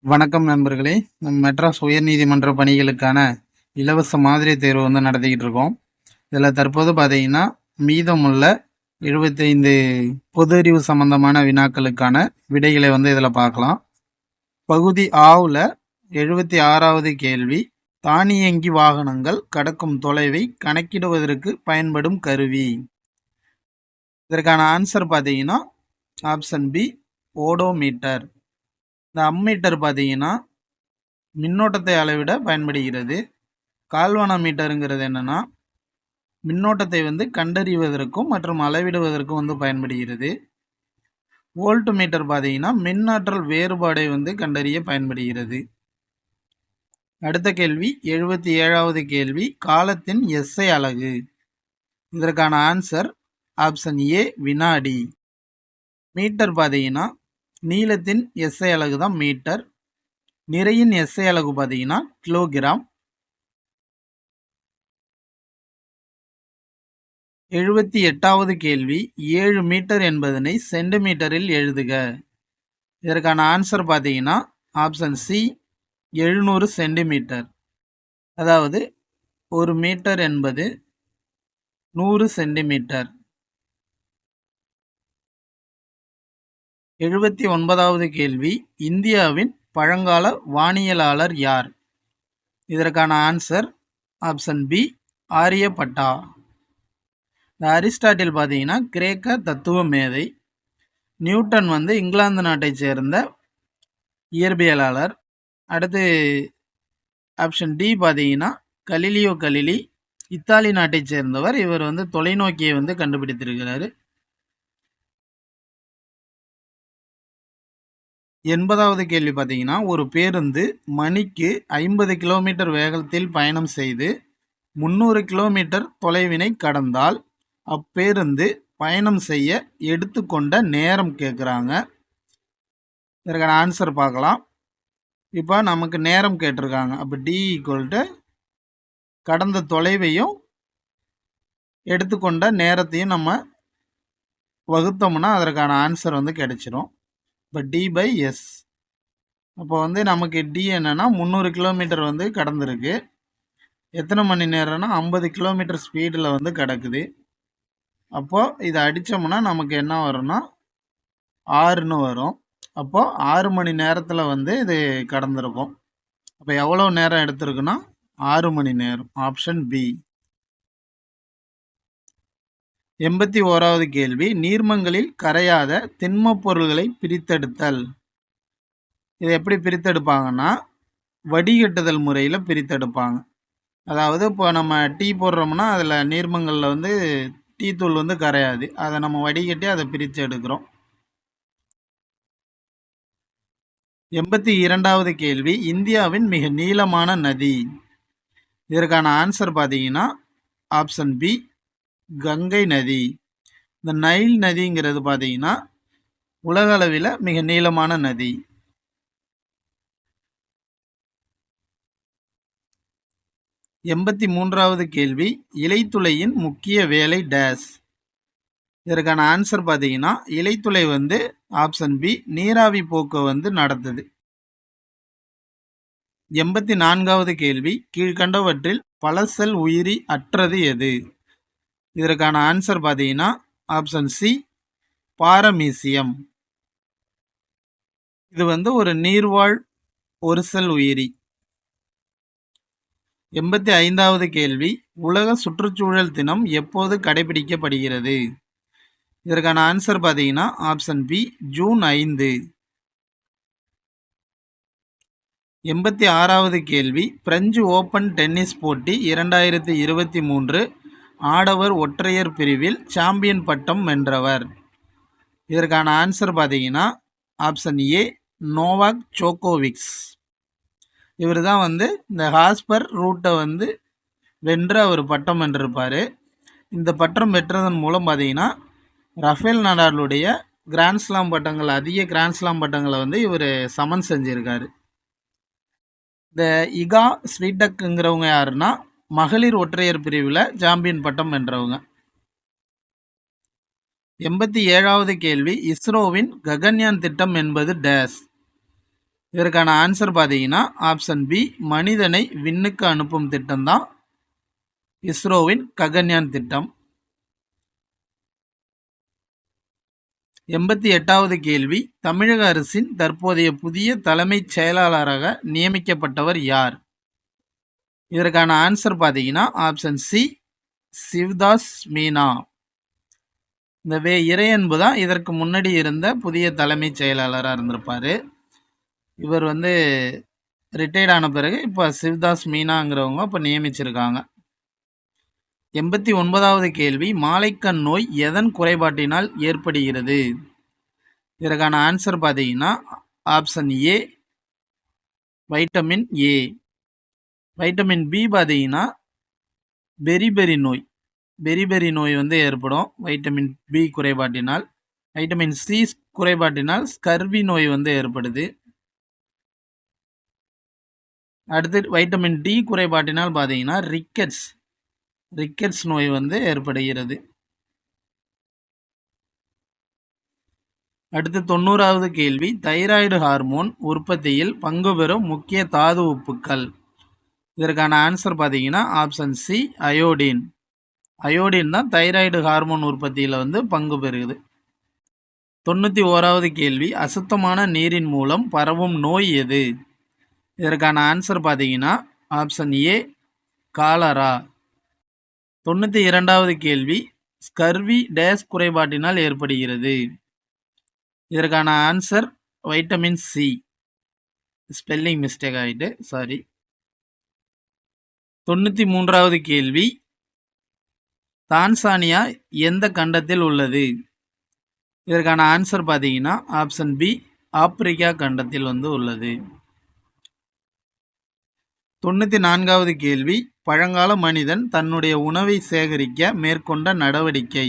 வணக்கம் நண்பர்களே. நம்ம மெட்ராஸ் உயர்நீதிமன்ற பணிகளுக்கான இலவச மாதிரி தேர்வு நடத்திக்கிட்டு இருக்கோம். இதில் தற்போது பார்த்தீங்கன்னா மீதமுள்ள 75 பொது அறிவு சம்பந்தமான வினாக்களுக்கான விடைகளை இதில் பார்க்கலாம். பகுதி ஆவில் 76வது கேள்வி, தானியங்கி வாகனங்கள் கடக்கும் தொலைவை கணக்கிடுவதற்கு பயன்படும் கருவி. இதற்கான ஆன்சர் பார்த்தீங்கன்னா ஆப்ஷன் பி, ஓடோமீட்டர். இந்த அம்மீட்டர் பார்த்தீங்கன்னா மின்னோட்டத்தை அளவிட பயன்படுகிறது. கால்வனா மீட்டருங்கிறது என்னன்னா மின்னோட்டத்தை கண்டறிவதற்கும் மற்றும் அளவிடுவதற்கும் பயன்படுகிறது. வோல்ட் மீட்டர் பார்த்தீங்கன்னா மின்னாற்றல் வேறுபாடை கண்டறிய பயன்படுகிறது. அடுத்த கேள்வி 77வது கேள்வி, காலத்தின் எஸ்ஐ அலகு. இதற்கான ஆன்சர் ஆப்ஷன் ஏ, வினாடி. மீட்டர் பார்த்தீங்கன்னா நீளத்தின் எஸ்ஐ அலகு தான் மீட்டர். நிறையின் எஸ்ஐ அலகு பார்த்தீங்கன்னா கிலோகிராம். 78வது கேள்வி, 7 மீட்டர் என்பதனை சென்டிமீட்டரில் எழுதுக. இதற்கான ஆன்சர் பார்த்தீங்கன்னா ஆப்ஷன் சி, 700 சென்டிமீட்டர். அதாவது 1 மீட்டர் என்பது 100 சென்டிமீட்டர். 79வது கேள்வி, இந்தியாவின் பழங்கால வானியலாளர் யார்? இதற்கான ஆன்சர் ஆப்ஷன் பி, ஆரியப்பட்டா. இந்த அரிஸ்டாட்டில் பார்த்தீங்கன்னா கிரேக்க தத்துவ மேதை. நியூட்டன் இங்கிலாந்து நாட்டை சேர்ந்த இயற்பியலாளர். அடுத்து ஆப்ஷன் டி பார்த்தீங்கன்னா கலிலியோ கலிலி, இத்தாலி நாட்டை சேர்ந்தவர். இவர் தொலைநோக்கியை கண்டுபிடித்திருக்கிறாரு. 80வது கேள்வி பார்த்தீங்கன்னா, ஒரு பேருந்து மணிக்கு 50 கிலோமீட்டர் வேகத்தில் பயணம் செய்து 300 கிலோமீட்டர் தொலைவினை கடந்தால் அப்பேருந்து பயணம் செய்ய எடுத்துக்கொண்ட நேரம் கேட்குறாங்க. இதற்கான ஆன்சர் பார்க்கலாம். இப்போ நமக்கு நேரம் கேட்டிருக்காங்க. அப்போ டி ஈக்குவல் கடந்த தொலைவையும் எடுத்துக்கொண்ட நேரத்தையும் நம்ம வகுத்தோம்னா அதற்கான ஆன்சர் கிடைச்சிரும். இப்போ டி பை எஸ். அப்போ நமக்கு டி என்னன்னா 300 கிலோமீட்டர் கடந்திருக்கு. எத்தனை மணி நேரம்னா 50 கிலோமீட்டர் ஸ்பீடில் கிடக்குது. அப்போது இதை அடித்தோம்னா நமக்கு என்ன வரும்னா 6ன்னு வரும். அப்போது 6 மணி நேரத்தில் இது கடந்திருக்கும். அப்போ எவ்வளோ நேரம் எடுத்திருக்குன்னா 6 மணி நேரம். Option B. 81வது கேள்வி, நீர்மங்களில் கரையாத திண்மப் பொருள்களை பிரித்தெடுத்தல். இதை எப்படி பிரித்தெடுப்பாங்கன்னா வடிகட்டுதல் முறையில் பிரித்தெடுப்பாங்க. அதாவது இப்போ நம்ம டீ போடுறோம்னா அதில் நீர்மங்களில் டீ தூள் கரையாது. அதை நம்ம வடிகட்டி அதை பிரித்து எடுக்கிறோம். 82வது கேள்வி, இந்தியாவின் மிக நீளமான நதி. இதற்கான ஆன்சர் பார்த்தீங்கன்னா ஆப்ஷன் பி, கங்கை நதி. இந்த நைல் நதிங்கிறது பார்த்தீங்கன்னா உலக அளவில் மிக நீளமான நதி. 83வது கேள்வி, இலைத்துளையின் முக்கிய வேலை டேஸ். இதற்கான ஆன்சர் பார்த்தீங்கன்னா இலைத்துளை ஆப்ஷன் பி, நீராவி போக்கு நடத்துது. 84வது கேள்வி, கீழ்கண்டவற்றில் பலசெல் உயிரி அற்றது எது? இதற்கான ஆன்சர் பார்த்தீங்கன்னா ஆப்ஷன் சி, பாரமீசியம். இது ஒரு நீர்வாழ் ஒரு செல் உயிரி. 85வது கேள்வி, உலக சுற்றுச்சூழல் தினம் எப்போது கடைபிடிக்கப்படுகிறது? இதற்கான ஆன்சர் பார்த்தீங்கன்னா ஆப்ஷன் பி, ஜூன் 5. 86வது கேள்வி, பிரெஞ்சு ஓப்பன் டென்னிஸ் போட்டி 2023 ஆடவர் ஒற்றையர் பிரிவில் சாம்பியன் பட்டம் வென்றவர். இதற்கான ஆன்சர் பார்த்தீங்கன்னா ஆப்ஷன் ஏ, நோவாக் ஜோகோவிச். இவர் தான் இந்த ஹாஸ்பர் ரூட்டை வென்று அவர் பட்டம் வென்றிருப்பார். இந்த பட்டம் பெற்றதன் மூலம் பார்த்தீங்கன்னா ரஃபேல் நடாலுடைய கிராண்ட்ஸ்லாம் பட்டங்கள், அதிக கிராண்ட்ஸ்லாம் பட்டங்களை இவர் சமன் செஞ்சுருக்காரு. இந்த இகா ஸ்வீடக்குங்கிறவங்க யாருன்னா மகளிர் ஒற்றையர் பிரிவில் சாம்பியன் பட்டம் வென்றவங்க. 87வது கேள்வி, இஸ்ரோவின் ககன்யான் திட்டம் என்பது டேஸ். இதற்கான ஆன்சர் பார்த்தீங்கன்னா ஆப்ஷன் பி, மனிதனை விண்ணுக்கு அனுப்பும் திட்டம் தான் இஸ்ரோவின் ககன்யான் திட்டம். 88வது கேள்வி, தமிழக அரசின் தற்போதைய புதிய தலைமைச் செயலாளராக நியமிக்கப்பட்டவர் யார்? இதற்கான ஆன்சர் பார்த்தீங்கன்னா ஆப்ஷன் சி, சிவ்தாஸ் மீனா. இந்த இறையன்பு தான் இதற்கு முன்னாடி இருந்த புதிய தலைமைச் செயலாளராக இருந்திருப்பார். இவர் ரிட்டையர்ட் ஆன பிறகு இப்போ சிவ்தாஸ் மீனாங்கிறவங்க இப்போ நியமிச்சிருக்காங்க. 89வது கேள்வி, மாலைக்கண் நோய் எதன் குறைபாட்டினால் ஏற்படுகிறது? இதற்கான ஆன்சர் பார்த்தீங்கன்னா option A, vitamin A. Vitamin B பார்த்தீங்கன்னா பெரிபெரி நோய். பெரிபெரி நோய் ஏற்படும் வைட்டமின் பி குறைபாட்டினால். வைட்டமின் சி குறைபாட்டினால் ஸ்கர்வி நோய் ஏற்படுது. அடுத்து வைட்டமின் டி குறைபாட்டினால் பார்த்தீங்கன்னா ரிக்கெட்ஸ் நோய் ஏற்படுகிறது. அடுத்து 90வது கேள்வி, தைராய்டு ஹார்மோன் உற்பத்தியில் பங்கு பெறும் முக்கிய தாது உப்புக்கள். இதற்கான ஆன்சர் பார்த்தீங்கன்னா ஆப்ஷன் சி, அயோடின். அயோடின் தான் தைராய்டு ஹார்மோன் உற்பத்தியில் பங்கு பெறுகிறது. 91வது கேள்வி, அசுத்தமான நீரின் மூலம் பரவும் நோய் எது? இதற்கான ஆன்சர் பார்த்தீங்கன்னா ஆப்ஷன் ஏ, காலரா. 92வது கேள்வி, ஸ்கர்வி டேஸ் குறைபாட்டினால் ஏற்படுகிறது. இதற்கான answer vitamin C. Spelling mistake ஆகிட்டு, சாரி. 93வது கேள்வி, தான்சானியா எந்த கண்டத்தில் உள்ளது? இதற்கான ஆன்சர் பார்த்தீங்கன்னா ஆப்ஷன் பி, ஆப்பிரிக்கா கண்டத்தில் உள்ளது. 94வது கேள்வி, பழங்கால மனிதன் தன்னுடைய உணவை சேகரிக்க மேற்கொண்ட நடவடிக்கை.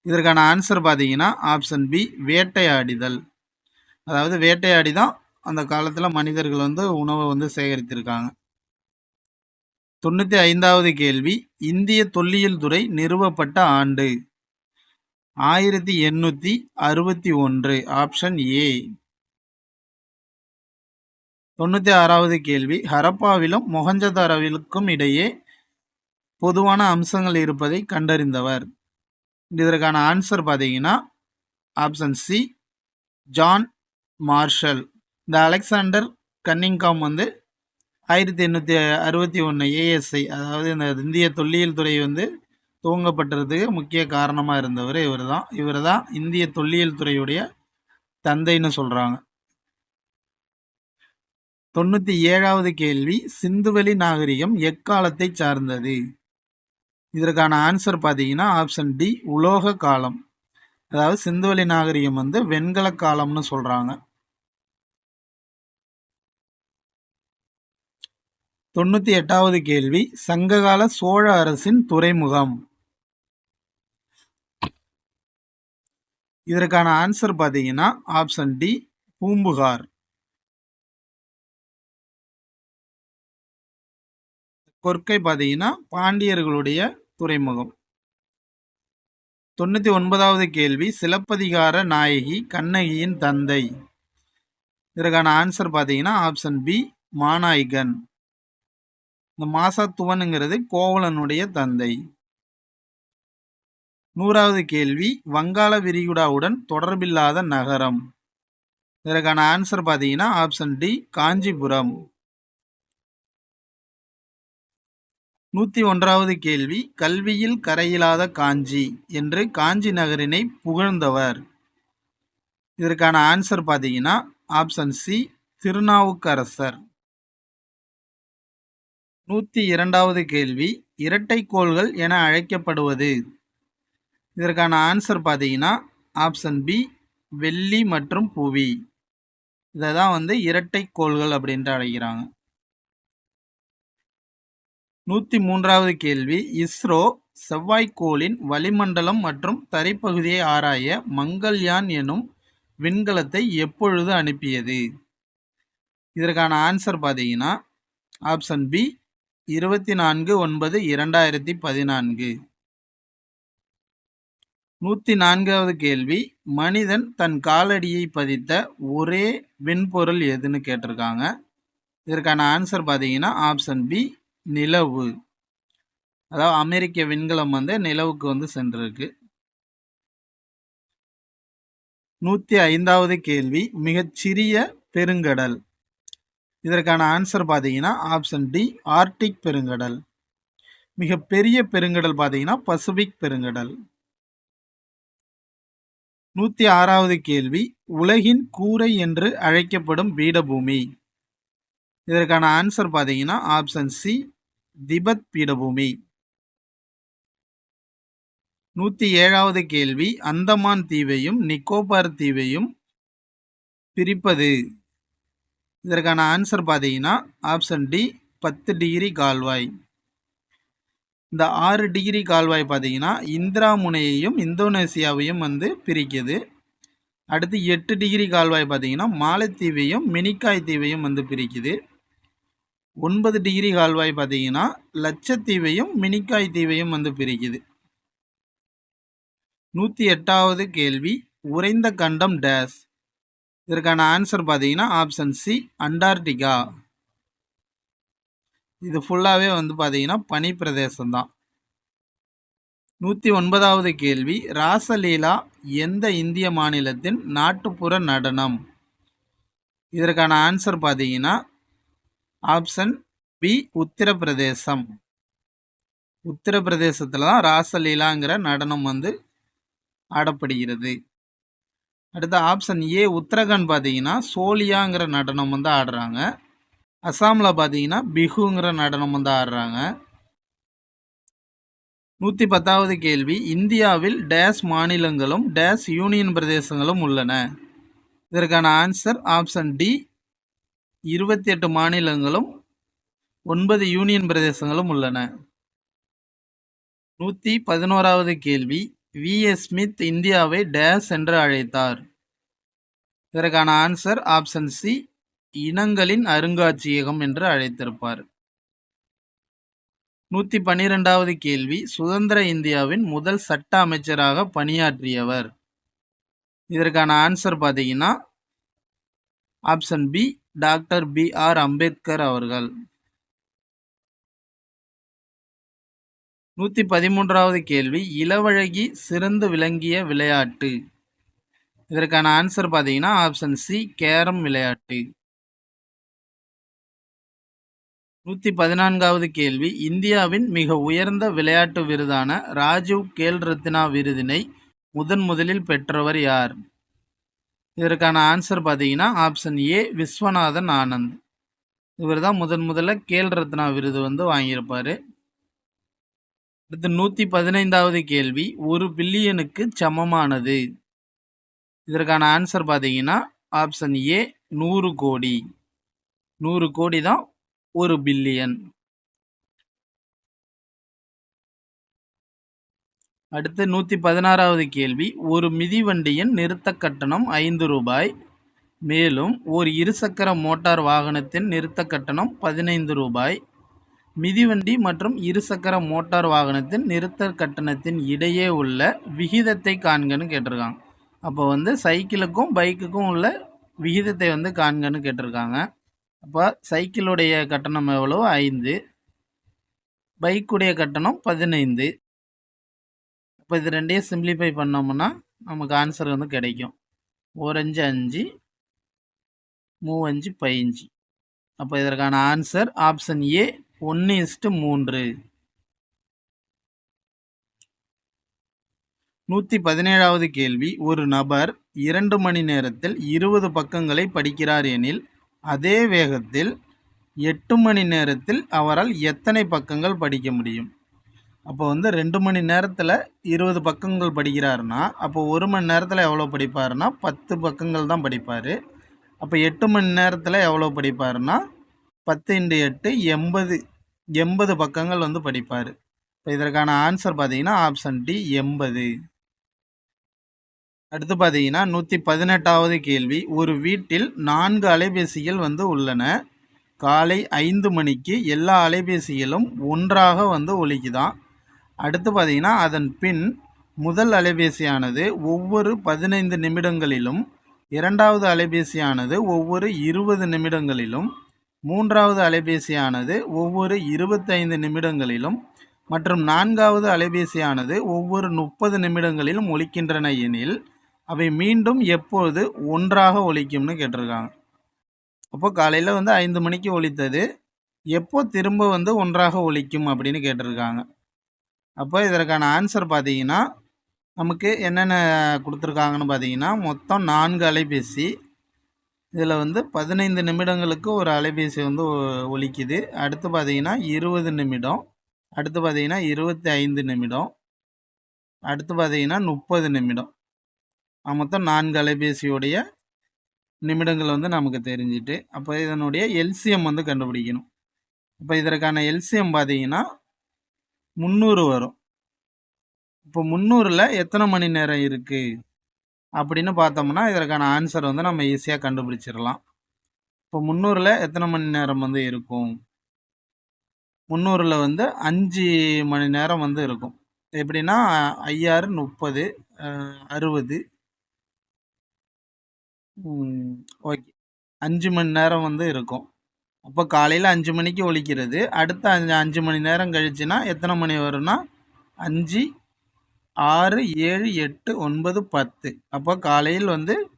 இதற்கான ஆன்சர் பார்த்தீங்கன்னா ஆப்ஷன் பி, வேட்டையாடிதல். அதாவது வேட்டையாடி தான் அந்த காலத்தில் மனிதர்கள் உணவை சேகரித்திருக்காங்க. 95வது கேள்வி, இந்திய தொல்லியல் துறை நிறுவப்பட்ட ஆண்டு? 1861. Option A. 96வது கேள்வி, ஹரப்பாவிலும் மொஹஞ்சதாரோவிலுக்கும் இடையே பொதுவான அம்சங்கள் இருப்பதை கண்டறிந்தவர். இதற்கான ஆன்சர் பார்த்தீங்கன்னா ஆப்ஷன் சி, ஜான் மார்ஷல். இந்த அலெக்சாண்டர் கன்னிங்காம் 1861 ஏஎஸ்ஐ, அதாவது இந்த இந்திய தொல்லியல் துறை துவங்கப்பட்டதுக்கு முக்கிய காரணமாக இருந்தவர் இவர் தான் இந்திய தொல்லியல் துறையுடைய தந்தைன்னு சொல்கிறாங்க. 97வது கேள்வி, சிந்துவெளி நாகரிகம் எக்காலத்தை சார்ந்தது? இதற்கான ஆன்சர் பார்த்தீங்கன்னா ஆப்ஷன் டி, உலோக காலம். அதாவது சிந்துவெளி நாகரிகம் வெண்கல காலம்னு சொல்கிறாங்க. 98வது கேள்வி, சங்ககால சோழ அரசின் துறைமுகம். இதற்கான ஆன்சர் பார்த்தீங்கன்னா ஆப்ஷன் டி, பூம்புகார். கொற்கை பார்த்தீங்கன்னா பாண்டியர்களுடைய துறைமுகம். 99வது கேள்வி, சிலப்பதிகார நாயகி கண்ணகியின் தந்தை. இதற்கான ஆன்சர் பார்த்தீங்கன்னா ஆப்ஷன் பி, மாநாய்கன். இந்த மாசாத்துவனுங்கிறது கோவலனுடைய தந்தை. 100வது கேள்வி, வங்காள விரிகுடாவுடன் தொடர்பில்லாத நகரம். இதற்கான ஆன்சர் பார்த்தீங்கன்னா ஆப்ஷன் டி, காஞ்சிபுரம். 101வது கேள்வி, கல்வியில் கரையில்லாத காஞ்சி என்று காஞ்சி நகரினை புகழ்ந்தவர். இதற்கான ஆன்சர் பார்த்தீங்கன்னா ஆப்ஷன் சி, திருநாவுக்கரசர். 102வது கேள்வி, இரட்டைக்கோள்கள் என அழைக்கப்படுவது. இதற்கான ஆன்சர் பார்த்தீங்கன்னா ஆப்ஷன் பி, வெள்ளி மற்றும் புவி. இதை தான் இரட்டைக்கோள்கள் அப்படின்ட்டு அழைக்கிறாங்க. 103வது கேள்வி, இஸ்ரோ செவ்வாய்க்கோளின் வளிமண்டலம் மற்றும் தரைப்பகுதியை ஆராய மங்கள்யான் எனும் விண்கலத்தை எப்பொழுது அனுப்பியது? இதற்கான ஆன்சர் பார்த்தீங்கன்னா ஆப்ஷன் பி, 24/9/2014. 104வது கேள்வி, மனிதன் தன் காலடியை பதித்த ஒரே விண்பொருள் எதுன்னு கேட்டிருக்காங்க. இதற்கான ஆன்சர் பார்த்தீங்கன்னா ஆப்ஷன் பி நிலவு. அதாவது அமெரிக்க விண்கலம் வந்து நிலவுக்கு வந்து சென்றிருக்கு. 105வது கேள்வி, மிகச்சிறிய பெருங்கடல். இதற்கான ஆன்சர் பார்த்தீங்கன்னா ஆப்ஷன் டி ஆர்டிக் பெருங்கடல். மிகப்பெரிய பெருங்கடல் பார்த்தீங்கன்னா பசிபிக் பெருங்கடல். 106வது கேள்வி, உலகின் கூரை என்று அழைக்கப்படும் பீடபூமி. இதற்கான ஆன்சர் பார்த்தீங்கன்னா ஆப்ஷன் சி திபெத் பீடபூமி. 107வது கேள்வி, அந்தமான் தீவையும் நிக்கோபார் தீவையும் பிரிப்பது. இதற்கான ஆன்சர் பார்த்தீங்கன்னா ஆப்ஷன் டி 10 டிகிரி கால்வாய். இந்த 6 டிகிரி கால்வாய் பார்த்தீங்கன்னா இந்திரா முனையையும் இந்தோனேசியாவையும் வந்து பிரிக்குது. அடுத்து 8 டிகிரி கால்வாய் பார்த்தீங்கன்னா மாலத்தீவையும் மினிக்காய் தீவையும் வந்து பிரிக்குது. 9 டிகிரி கால்வாய் பார்த்தீங்கன்னா லட்சத்தீவையும் மினிக்காய் தீவையும் வந்து பிரிக்குது. 108வது கேள்வி, உறைந்த கண்டம் டேஸ். இதற்கான ஆன்சர் பார்த்தீங்கன்னா ஆப்ஷன் சி அண்டார்டிகா. இது ஃபுல்லாகவே வந்து பார்த்தீங்கன்னா பனி பிரதேசம் தான். 109வது கேள்வி, ராசலீலா எந்த இந்திய மாநிலத்தின் நாட்டுப்புற நடனம்? இதற்கான ஆன்சர் பார்த்தீங்கன்னா ஆப்ஷன் பி உத்தரப்பிரதேசம். உத்தரப்பிரதேசத்தில் தான் ராசலீலாங்கிற நடனம் வந்து ஆடப்படுகிறது. அடுத்த ஆப்ஷன் ஏ உத்தரகாண்ட் பார்த்தீங்கன்னா சோலியாங்கிற நடனம் வந்து ஆடுறாங்க. அசாமில் பார்த்தீங்கன்னா பிஹுங்கிற நடனம் வந்து ஆடுறாங்க. 110வது கேள்வி, இந்தியாவில் டேஸ் மாநிலங்களும் டேஸ் யூனியன் பிரதேசங்களும் உள்ளன. இதற்கான ஆன்சர் ஆப்ஷன் டி 28 மாநிலங்களும் 9 யூனியன் பிரதேசங்களும் உள்ளன. 111வது கேள்வி, வி.எஸ். ஸ்மித் இந்தியாவை டேஸ் என்று அழைத்தார். இதற்கான ஆன்சர் ஆப்ஷன் சி இனங்களின் அருங்காட்சியகம் என்று அழைத்திருப்பார். 112வது கேள்வி, சுதந்திர இந்தியாவின் முதல் சட்ட அமைச்சராக பணியாற்றியவர். இதற்கான ஆன்சர் பார்த்தீங்கன்னா option B doctor B R. Ambedkar அவர்கள். 113வது கேள்வி, இளவழகி சிறந்து விளங்கிய விளையாட்டு. இதற்கான ஆன்சர் பார்த்தீங்கன்னா ஆப்ஷன் சி கேரம் விளையாட்டு. 114வது கேள்வி, இந்தியாவின் மிக உயர்ந்த விளையாட்டு விருதான ராஜீவ் கேல் ரத்னா விருதினை முதலில் பெற்றவர் யார்? இதற்கான ஆன்சர் பார்த்தீங்கன்னா ஆப்ஷன் ஏ விஸ்வநாதன் ஆனந்த். இவர் தான் முதல்ல கேல் ரத்னா விருது வந்து வாங்கியிருப்பார். அடுத்து 115வது கேள்வி, 1 பில்லியனுக்கு சமமானது. இதற்கான ஆன்சர் பார்த்தீங்கன்னா ஆப்ஷன் ஏ 100 கோடி. 100 கோடி தான் 1 பில்லியன். அடுத்து 116வது கேள்வி, ஒரு மிதிவண்டியின் நிறுத்த கட்டணம் 5 ரூபாய். மேலும் ஒரு இருசக்கர மோட்டார் வாகனத்தின் நிறுத்த கட்டணம் 15 ரூபாய். மிதிவண்டி மற்றும் இருசக்கர மோட்டார் வாகனத்தின் நிறுத்த கட்டணத்தின் இடையே உள்ள விகிதத்தை காண்கன்னு கேட்டிருக்காங்க. அப்போ வந்து சைக்கிளுக்கும் பைக்குக்கும் உள்ள விகிதத்தை வந்து காண்கன்னு கேட்டிருக்காங்க. அப்போ சைக்கிளுடைய கட்டணம் எவ்வளோ 5, பைக்குடைய கட்டணம் 15. இப்போ இது ரெண்டையும் சிம்பிளிஃபை பண்ணோம்னா நமக்கு ஆன்சர் வந்து கிடைக்கும். 1 5 5, 3 5 15. அப்போ இதற்கான ஆன்சர் ஆப்ஷன் ஏ 1:3. 117வது கேள்வி, ஒரு நபர் 2 மணி நேரத்தில் 20 பக்கங்களை படிக்கிறார் எனில் அதே வேகத்தில் 8 மணி நேரத்தில் அவரால் எத்தனை பக்கங்கள் படிக்க முடியும்? அப்போ வந்து 2 மணி நேரத்தில் 20 பக்கங்கள் படிக்கிறாருன்னா அப்போ 1 மணி நேரத்தில் எவ்வளோ படிப்பாருன்னா 10 பக்கங்கள் தான் படிப்பார். அப்போ 8 மணி நேரத்தில் எவ்வளோ படிப்பாருன்னா 10 × 8 80 பக்கங்கள் வந்து படிப்பார். இப்போ இதற்கான ஆன்சர் பார்த்தீங்கன்னா ஆப்ஷன் டி 80. அடுத்து பார்த்தீங்கன்னா 118வது கேள்வி, ஒரு வீட்டில் 4 அலைபேசிகள் வந்து உள்ளன. காலை 5 மணிக்கு எல்லா அலைபேசிகளும் ஒன்றாக வந்து ஒலிக்குதான். அடுத்து பார்த்தீங்கன்னா அதன் பின் முதல் அலைபேசியானது ஒவ்வொரு 15 நிமிடங்களிலும், இரண்டாவது அலைபேசியானது ஒவ்வொரு 20 நிமிடங்களிலும், மூன்றாவது அலைபேசியானது ஒவ்வொரு 25 நிமிடங்களிலும் மற்றும் நான்காவது அலைபேசியானது ஒவ்வொரு 30 நிமிடங்களிலும் ஒலிக்கின்றன எனில் அவை மீண்டும் எப்போது ஒன்றாக ஒலிக்கும்னு கேட்டிருக்காங்க. அப்போ காலையில் 5 மணிக்கு ஒலித்தது எப்போ திரும்ப ஒன்றாக ஒலிக்கும் அப்படின்னு கேட்டிருக்காங்க. அப்போ இதற்கான ஆன்சர் பார்த்தீங்கன்னா நமக்கு என்னென்ன கொடுத்துருக்காங்கன்னு பார்த்தீங்கன்னா மொத்தம் 4 அலைபேசி. இதில் 15 நிமிடங்களுக்கு ஒரு அலைபேசி ஒலிக்குது. அடுத்து பார்த்தீங்கன்னா 20 நிமிடம், அடுத்து பார்த்தீங்கன்னா 25 நிமிடம், அடுத்து பார்த்தீங்கன்னா 30 நிமிடம். மொத்தம் 4 அலைபேசியோடைய நிமிடங்கள் நமக்கு தெரிஞ்சிட்டு, அப்போ இதனுடைய எல்சிஎம் கண்டுபிடிக்கணும். இப்போ இதற்கான எல்சிஎம் பார்த்தீங்கன்னா 300 வரும். இப்போ 300ல் எத்தனை மணி நேரம் இருக்குது அப்படின்னு பார்த்தோம்னா இதற்கான ஆன்சர் நம்ம ஈஸியாக கண்டுபிடிச்சிடலாம். இப்போ 300ல் எத்தனை மணி நேரம் இருக்கும்? 300ல் 5 மணி நேரம் இருக்கும். எப்படின்னா 5 30 60 ஓகே 5 மணி நேரம் இருக்கும். அப்போ காலையில் 5 மணிக்கு ஒலிக்கிறது. அடுத்த 5 மணி நேரம் கழிச்சுன்னா எத்தனை மணி வரும்னா 5 6 7 8 9 10. அப்போ காலையில்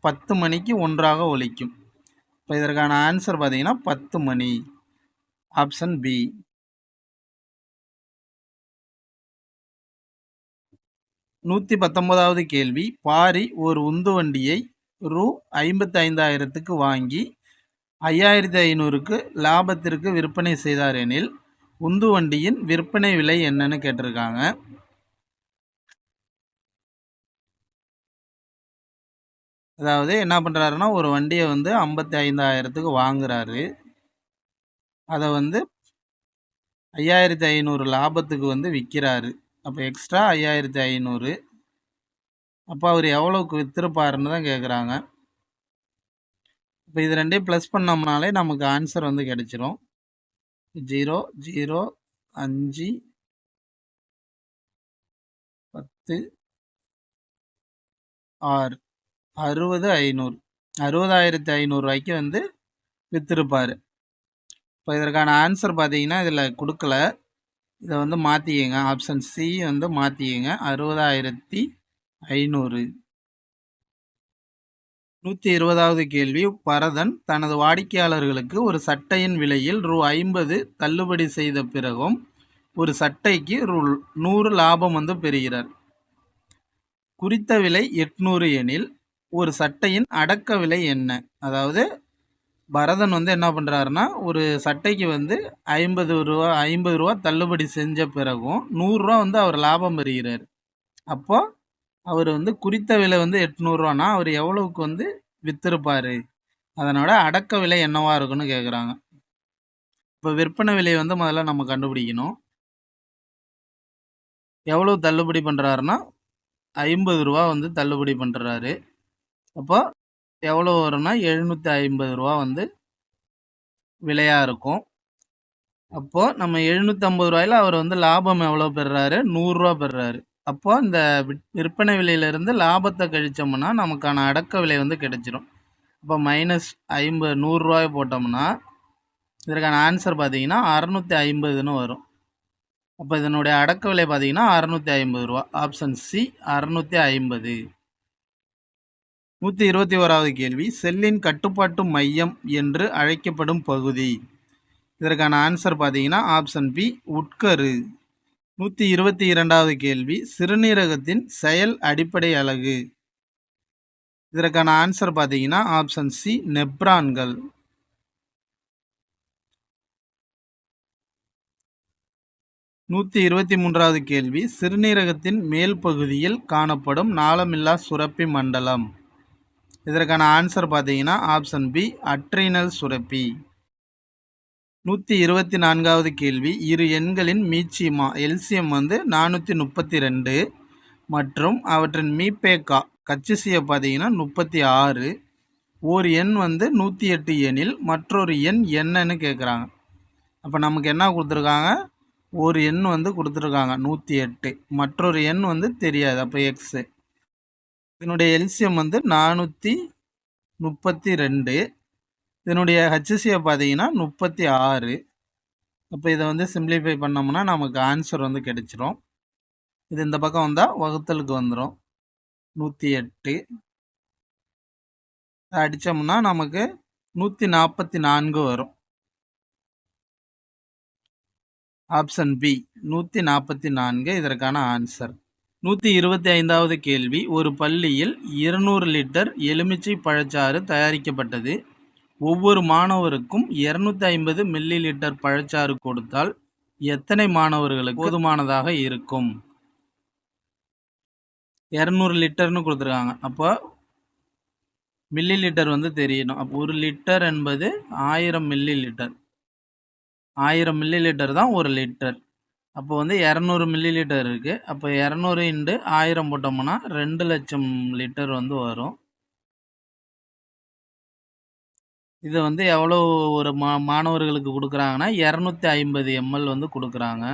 10 மணிக்கு ஒன்றாக ஒலிக்கும். இப்போ இதற்கான ஆன்சர் பார்த்தீங்கன்னா 10 மணி. Option B. 119வது கேள்வி. பாரி ஒரு உந்துவண்டியை ரூ. 55,000க்கு வாங்கி 5,500க்கு லாபத்திற்கு விற்பனை செய்தார் எனில் உந்துவண்டியின் விற்பனை விலை என்னன்னு கேட்டிருக்காங்க. அதாவது என்ன பண்ணுறாருன்னா ஒரு வண்டியை 55,000க்கு வாங்குறாரு. அதை 5,500 லாபத்துக்கு விற்கிறாரு. அப்போ எக்ஸ்ட்ரா 5,500. அப்போ அவர் எவ்வளோக்கு விற்றுருப்பாருன்னு தான் கேட்குறாங்க. இப்போ இது ரெண்டையும் ப்ளஸ் பண்ணோம்னாலே நமக்கு ஆன்சர் கிடச்சிரும். 0 0 5 10 6 60,500 60,500 ரூபாய்க்கு விற்றுருப்பார். இப்போ இதற்கான ஆன்சர் பார்த்தீங்கன்னா இதில் கொடுக்கல. இதை மாற்றிக்கங்க. Option C மாற்றிக்கங்க. 60,500. 120வது கேள்வி. பரதன் தனது வாடிக்கையாளர்களுக்கு ஒரு சட்டையின் விலையில் ரூ. 50 தள்ளுபடி செய்த பிறகும் ஒரு சட்டைக்கு ரூ. 100 லாபம் பெறுகிறார். குறித்த விலை 800 எனில் ஒரு சட்டையின் அடக்க விலை என்ன? அதாவது பரதன் என்ன பண்ணுறாருன்னா ஒரு சட்டைக்கு 50 ரூபா தள்ளுபடி செஞ்ச பிறகும் 100 ரூபா அவர் லாபம் பெறுகிறார். அப்போ அவர் குறித்த விலை 800 ரூபானா அவர் எவ்வளவுக்கு விற்றுருப்பார்? அதனோட அடக்க விலை என்னவா இருக்குன்னு கேட்குறாங்க. இப்போ விற்பனை விலையை முதல்ல நம்ம கண்டுபிடிக்கணும். எவ்வளோ தள்ளுபடி பண்ணுறாருன்னா 50 ரூபா தள்ளுபடி பண்ணுறாரு. அப்போ எவ்வளோ வரும்னா 750 ரூபா விலையாக இருக்கும். அப்போது நம்ம 750 ரூபாயில் அவர் லாபம் எவ்வளோ பெறுறாரு? 100 ரூபா பெறுறாரு. அப்போ இந்த விற்பனை விலையிலேருந்து லாபத்தை கழிச்சோம்னா நமக்கான அடக்க விலை கிடைச்சிரும். அப்போ -50 100 ரூபாய் போட்டோம்னா இதற்கான ஆன்சர் பார்த்தீங்கன்னா 650ன்னு வரும். அப்போ இதனுடைய அடக்க விலை பார்த்தீங்கன்னா 650 ரூபா. Option C 650. 121வது கேள்வி. செல்லின் கட்டுப்பாட்டு மையம் என்று அழைக்கப்படும் பகுதி. இதற்கான ஆன்சர் பார்த்தீங்கன்னா ஆப்ஷன் பி உட்கரு. 122வது கேள்வி. சிறுநீரகத்தின் செயல் அடிப்படை அலகு. இதற்கான ஆன்சர் பார்த்தீங்கன்னா ஆப்ஷன் சி நெப்ரான்கள். 123வது கேள்வி. சிறுநீரகத்தின் மேல் பகுதியில் காணப்படும் நாளமில்லா சுரப்பி மண்டலம். இதற்கான ஆன்சர் பார்த்தீங்கன்னா ஆப்ஷன் பி அட்ரினல் சுரப்பி. 124வது கேள்வி. இரு எண்களின் மீச்சிமா எல்சிஎம் 432 மற்றும் அவற்றின் மீபேக்கா கச்சிசியை பார்த்தீங்கன்னா 36. ஒரு எண் 108 எனில் மற்றொரு எண் என்னன்னு கேட்குறாங்க. அப்போ நமக்கு என்ன கொடுத்துருக்காங்க? ஒரு எண் வந்து கொடுத்துருக்காங்க 108, மற்றொரு எண் வந்து தெரியாது, அப்போ எக்ஸு. இதனுடைய எல்சியம் வந்து 432. இதனுடைய ஹெச்சிஎஃப் பார்த்தீங்கன்னா 36. அப்போ இதை வந்து சிம்பிளிஃபை பண்ணோம்னா நமக்கு ஆன்சர் வந்து கிடைச்சிரும். இது இந்த பக்கம் வந்தால் வகுத்தலுக்கு வந்துடும். 108 அடித்தோம்னா நமக்கு 144 வரும். ஆப்ஷன் பி 144 இதற்கான ஆன்சர். 125வது கேள்வி. ஒரு பள்ளியில் 200 லிட்டர் எலுமிச்சை பழச்சாறு தயாரிக்கப்பட்டது. ஒவ்வொரு மாணவருக்கும் 250 மில்லி லிட்டர் பழச்சாறு கொடுத்தால் எத்தனை மாணவர்களுக்கு போதுமானதாக இருக்கும்? 200 லிட்டர்னு கொடுத்துருக்காங்க. அப்போ மில்லி லிட்டர் வந்து தெரியணும். அப்போ 1 லிட்டர் என்பது 1000 மில்லி லிட்டர். 1000 மில்லி லிட்டர் தான் 1 லிட்டர். அப்போ வந்து 200 மில்லி லிட்டர் இருக்குது. அப்போ 200 × 1000 போட்டோம்னா 2 லட்சம் லிட்டர் வந்து வரும். இதை வந்து எவ்வளோ ஒரு மாணவர்களுக்கு கொடுக்குறாங்கன்னா 250 ml வந்து கொடுக்குறாங்க.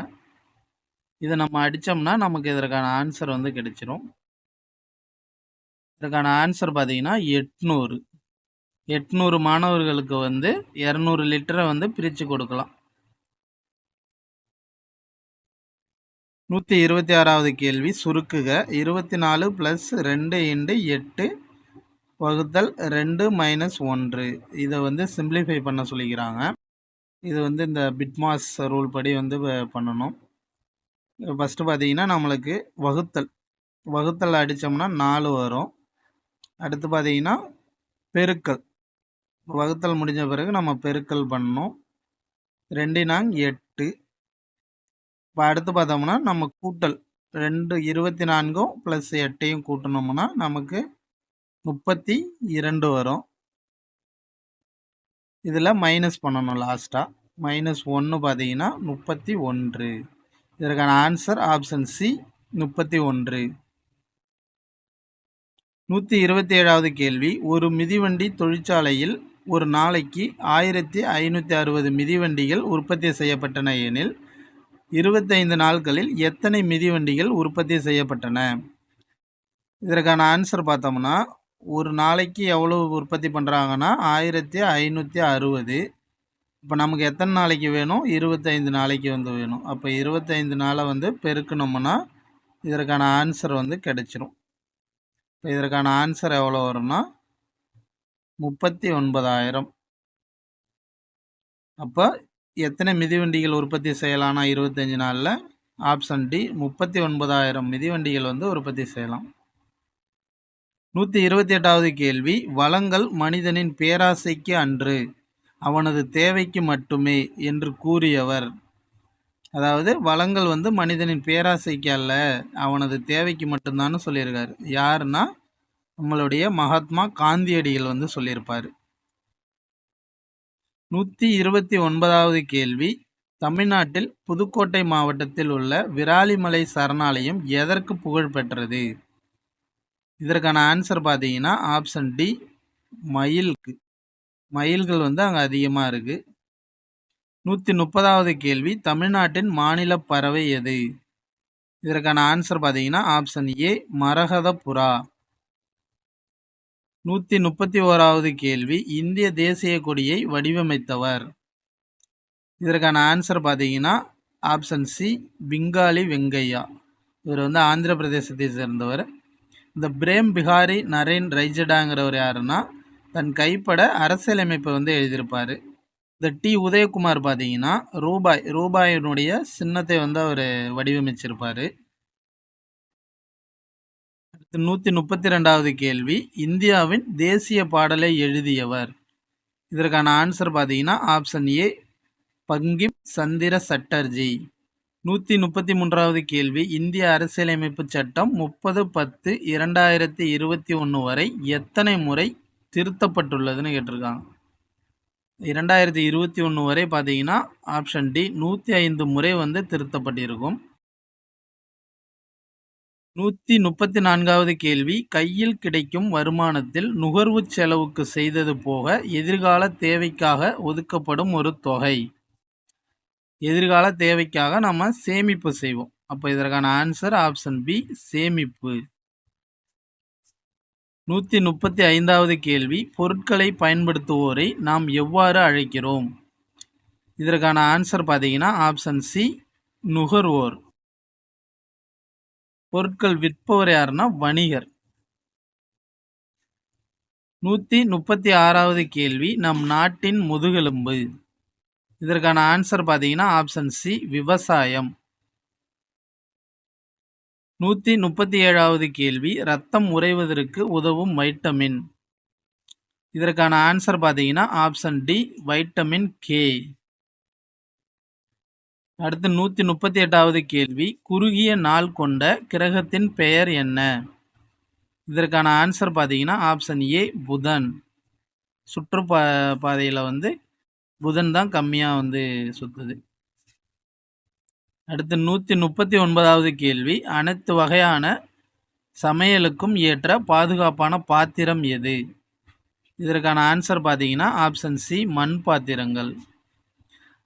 இதை நம்ம அடித்தோம்னா நமக்கு இதற்கான ஆன்சர் வந்து கிடைச்சிரும். இதற்கான ஆன்சர் பார்த்தீங்கன்னா 800. 800 மாணவர்களுக்கு வந்து 200 லிட்டரை வந்து பிரித்து கொடுக்கலாம். 126வது கேள்வி. சுருக்குக. 24 + 2 × 8 வகுத்தல் 2 - 1. இதை வந்து சிம்பிளிஃபை பண்ண சொல்லிக்கிறாங்க. இது வந்து இந்த பிட்மாஸ் ரூல் படி வந்து பண்ணணும். ஃபஸ்ட்டு பார்த்தீங்கன்னா நம்மளுக்கு வகுத்தல் அடித்தோம்னா 4 வரும். அடுத்து பார்த்தீங்கன்னா பெருக்கல். வகுத்தல் முடிஞ்ச பிறகு நம்ம பெருக்கல் பண்ணணும். 2 × 8. இப்போ அடுத்து பார்த்தோம்னா நம்ம கூட்டல் 24 + 8 கூட்டணும்னா நமக்கு 32 வரும். இதில் மைனஸ் பண்ணணும் லாஸ்ட்டாக. -1 பார்த்தீங்கன்னா 31. இதற்கான ஆன்சர் ஆப்ஷன் சி 31. 127வது கேள்வி. ஒரு மிதிவண்டி தொழிற்சாலையில் ஒரு நாளைக்கு 1560 மிதிவண்டிகள் உற்பத்தி செய்யப்பட்டன எனில் 25 நாட்களில் எத்தனை மிதிவண்டிகள் உற்பத்தி செய்யப்பட்டன? இதற்கான ஆன்சர் பார்த்தோம்னா ஒரு நாளைக்கு எவ்வளோ உற்பத்தி பண்ணுறாங்கன்னா 1560. இப்போ நமக்கு எத்தனை நாளைக்கு வேணும்? 25 நாளைக்கு வந்து வேணும். அப்போ 25 நாளை வந்து பெருக்கணும்னா இதற்கான ஆன்சர் வந்து கிடைச்சிரும். இப்போ இதற்கான ஆன்சர் எவ்வளோ வரும்னா 39,000. அப்போ எத்தனை மிதிவண்டிகள் உற்பத்தி செய்யலாம்னா 25 நாளில்? ஆப்ஷன் டி 39,000 மிதிவண்டிகள் வந்து உற்பத்தி செய்யலாம். 128வது கேள்வி. வளங்கள் மனிதனின் பேராசைக்கு அன்று, அவனது தேவைக்கு மட்டுமே என்று கூறியவர். அதாவது வளங்கள் வந்து மனிதனின் பேராசைக்கு அல்ல, அவனது தேவைக்கு மட்டும்தான் சொல்லியிருக்காரு. யாருன்னா நம்மளுடைய மகாத்மா காந்தியடிகள் வந்து சொல்லியிருப்பார். 129வது கேள்வி. தமிழ்நாட்டில் புதுக்கோட்டை மாவட்டத்தில் உள்ள விராலிமலை சரணாலயம் எதற்கு புகழ் பெற்றது? இதற்கான ஆன்சர் பார்த்தீங்கன்னா ஆப்ஷன் டி மயிலுக்கு. மயில்கள் வந்து அங்கே அதிகமாக இருக்குது. 130வது கேள்வி. தமிழ்நாட்டின் மாநில பறவை எது? இதற்கான ஆன்சர் பார்த்தீங்கன்னா ஆப்ஷன் ஏ மரகத புறா. 131வது கேள்வி. இந்திய தேசிய கொடியை வடிவமைத்தவர். இதற்கான ஆன்சர் பார்த்தீங்கன்னா ஆப்ஷன் சி பிங்காலி வெங்கையா. இவர் வந்து ஆந்திர பிரதேசத்தை சேர்ந்தவர். இந்த பிரேம் பிஹாரி நரேன் ரைஜடாங்கிறவர் யாருன்னா தன் கைப்பட அரசியலமைப்பை வந்து எழுதியிருப்பார். இந்த டி உதயகுமார் பார்த்தீங்கன்னா ரூபாயினுடைய சின்னத்தை வந்து அவர் வடிவமைச்சிருப்பார். 132வது கேள்வி. இந்தியாவின் தேசிய பாடலை எழுதியவர். இதற்கான ஆன்சர் பார்த்தீங்கன்னா ஆப்ஷன் ஏ பங்கிம் சந்திர சட்டர்ஜி. 133வது கேள்வி. இந்திய அரசியலமைப்பு சட்டம் 30/10/2021 வரை எத்தனை முறை திருத்தப்பட்டுள்ளதுன்னு கேட்டிருக்காங்க. 2021 வரை பார்த்தீங்கன்னா ஆப்ஷன் டி 105 முறை வந்து திருத்தப்பட்டிருக்கும். 134வது கேள்வி. கையில் கிடைக்கும் வருமானத்தில் நுகர்வு செலவுக்கு செய்தது போக எதிர்கால தேவைக்காக ஒதுக்கப்படும் ஒரு தொகை. எதிர்கால தேவைக்காக நம்ம சேமிப்பு செய்வோம். அப்போ இதற்கான ஆன்சர் ஆப்ஷன் பி சேமிப்பு. 135வது கேள்வி, பொருட்களை பயன்படுத்துவோரை நாம் எவ்வாறு அழைக்கிறோம்? இதற்கான ஆன்சர் பார்த்தீங்கன்னா ஆப்ஷன் சி நுகர்வோர். பொருட்கள் விற்பவர் யாருன்னா வணிகர். 136வது கேள்வி, நம் நாட்டின் முதுகெலும்பு. இதற்கான ஆன்சர் பார்த்தீங்கன்னா ஆப்ஷன் சி விவசாயம். 137வது கேள்வி, ரத்தம் உறைவதற்கு உதவும் வைட்டமின். இதற்கான ஆன்சர் பார்த்தீங்கன்னா ஆப்ஷன் டி வைட்டமின் கே. அடுத்து 138வது கேள்வி, குறுகிய நாள் கொண்ட கிரகத்தின் பெயர் என்ன? இதற்கான ஆன்சர் பார்த்தீங்கன்னா ஆப்ஷன் ஏ புதன். பாதையில் புதன் தான் கம்மியாக சுற்றுது. அடுத்து 139வது கேள்வி, அனைத்து வகையான சமையலுக்கும் ஏற்ற பாதுகாப்பான பாத்திரம் எது? இதற்கான ஆன்சர் பார்த்தீங்கன்னா ஆப்ஷன் சி மண் பாத்திரங்கள்.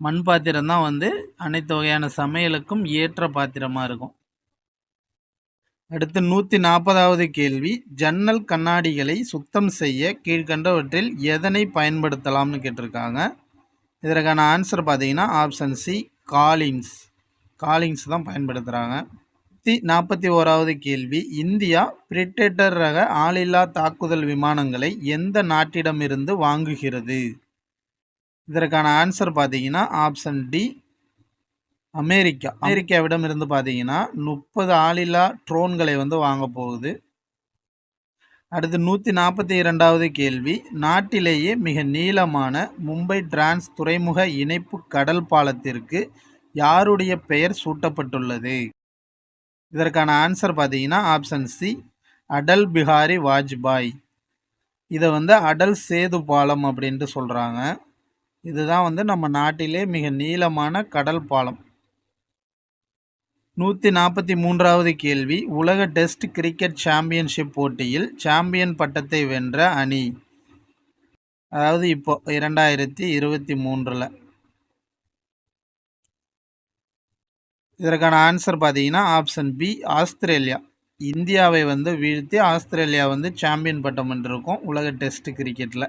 மண் பாத்திரம் தான் அனைத்து வகையான சமையலுக்கும் ஏற்ற பாத்திரமாக இருக்கும். அடுத்து 140வது கேள்வி, ஜன்னல் கண்ணாடிகளை சுத்தம் செய்ய கீழ்கண்டவற்றில் எதனை பயன்படுத்தலாம்னு கேட்டிருக்காங்க. இதற்கான ஆன்சர் பார்த்தீங்கன்னா ஆப்ஷன் சி காலிங்ஸ் தான் பயன்படுத்துகிறாங்க. 141வது கேள்வி, இந்தியா பிரிடேட்டர் ரக ஆளில்லா தாக்குதல் விமானங்களை எந்த நாட்டிடமிருந்து வாங்குகிறது? இதற்கான ஆன்சர் பார்த்தீங்கன்னா ஆப்ஷன் டி அமெரிக்காவிடம் இருந்து பார்த்தீங்கன்னா 30 ஆளில்லா ட்ரோன்களை வாங்க போகுது. அடுத்து 142வது கேள்வி, நாட்டிலேயே மிக நீளமான மும்பை டிரான்ஸ் துறைமுக இணைப்பு கடல் பாலத்திற்கு யாருடைய பெயர் சூட்டப்பட்டுள்ளது? இதற்கான ஆன்சர் பார்த்தீங்கன்னா ஆப்ஷன் சி அடல் பிஹாரி வாஜ்பாய். இதை அடல் சேது பாலம் அப்படின்ட்டு சொல்கிறாங்க. இதுதான் நம்ம நாட்டிலே மிக நீளமான கடல் பாலம். 143வது கேள்வி, உலக டெஸ்ட் கிரிக்கெட் சாம்பியன்ஷிப் போட்டியில் சாம்பியன் பட்டத்தை வென்ற அணி. அதாவது இப்போ 2023. இதற்கான ஆன்சர் பார்த்தீங்கன்னா ஆப்ஷன் பி ஆஸ்திரேலியா. இந்தியாவை வீழ்த்தி ஆஸ்திரேலியா சாம்பியன் பட்டம் வென்றிருக்கும் உலக டெஸ்ட் கிரிக்கெட்டில்.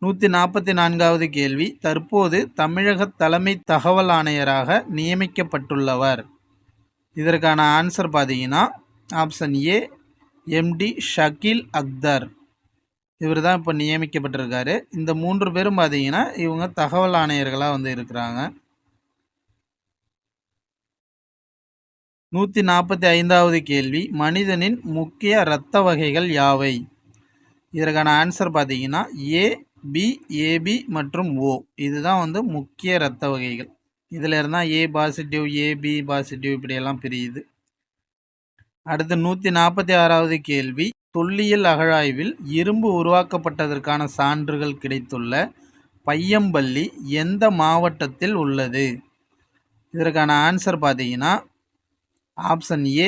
144வது கேள்வி, தற்போது தமிழக தலைமை தகவல் ஆணையராக நியமிக்கப்பட்டுள்ளவர். இதற்கான ஆன்சர் பார்த்தீங்கன்னா option A M D Shakeel Akhtar. இவர் தான் இப்போ நியமிக்கப்பட்டிருக்காரு. இந்த 3 பேரும் பார்த்தீங்கன்னா இவங்க தகவல் ஆணையர்களாக இருக்கிறாங்க. 145வது கேள்வி, மனிதனின் முக்கிய இரத்த வகைகள் யாவை? இதற்கான ஆன்சர் பார்த்தீங்கன்னா ஏ பி ஏபி மற்றும் ஓ. இதுதான் முக்கிய இரத்த வகைகள். இதில் இருந்தால் ஏ பாசிட்டிவ் ஏபி பாசிட்டிவ் இப்படியெல்லாம் பிரியுது. அடுத்து 146வது கேள்வி, தொல்லியல் அகழாய்வில் இரும்பு உருவாக்கப்பட்டதற்கான சான்றுகள் கிடைத்துள்ள பையம்பள்ளி எந்த மாவட்டத்தில் உள்ளது? இதற்கான ஆன்சர் பார்த்தீங்கன்னா ஆப்ஷன் ஏ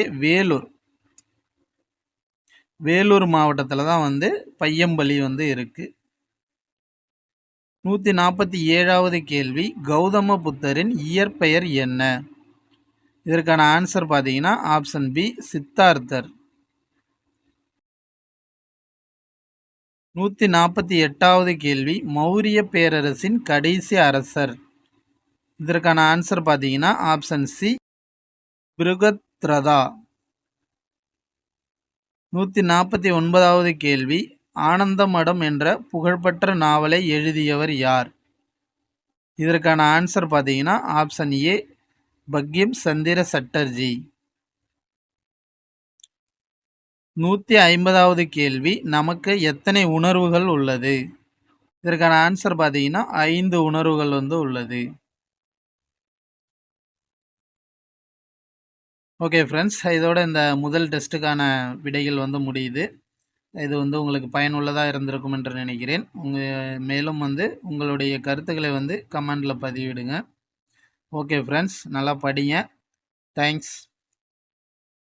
வேலூர் மாவட்டத்தில் தான் பையம்பள்ளி இருக்குது. 147வது கேள்வி, கௌதம புத்தரின் இயற்பெயர் என்ன? இதற்கான ஆன்சர் பார்த்தீங்கன்னா ஆப்ஷன் பி சித்தார்த்தர். 148வது கேள்வி, மௌரிய பேரரசின் கடைசி அரசர். இதற்கான ஆன்சர் பார்த்தீங்கன்னா ஆப்ஷன் சி பிருகத்ரதா. 149வது கேள்வி, ஆனந்தமடம் என்ற புகழ்பெற்ற நாவலை எழுதியவர் யார்? இதற்கான ஆன்சர் பார்த்தீங்கன்னா ஆப்ஷன் ஏ பங்கிம் சந்திர சட்டர்ஜி. 150வது கேள்வி, நமக்கு எத்தனை உணர்வுகள் உள்ளது? இதற்கான ஆன்சர் பார்த்தீங்கன்னா 5 உணர்வுகள் உள்ளது. ஓகே ஃப்ரெண்ட்ஸ், இதோட இந்த முதல் டெஸ்ட்டுக்கான விடைகள் முடியுது. இது உங்களுக்கு பயனுள்ளதாக இருந்திருக்கும் என்று நினைக்கிறேன். மேலும் உங்களுடைய கருத்துக்களை கமெண்டில் பதிவிடுங்க. ஓகே ஃப்ரெண்ட்ஸ், நல்லா படிங்க. தேங்க்ஸ்.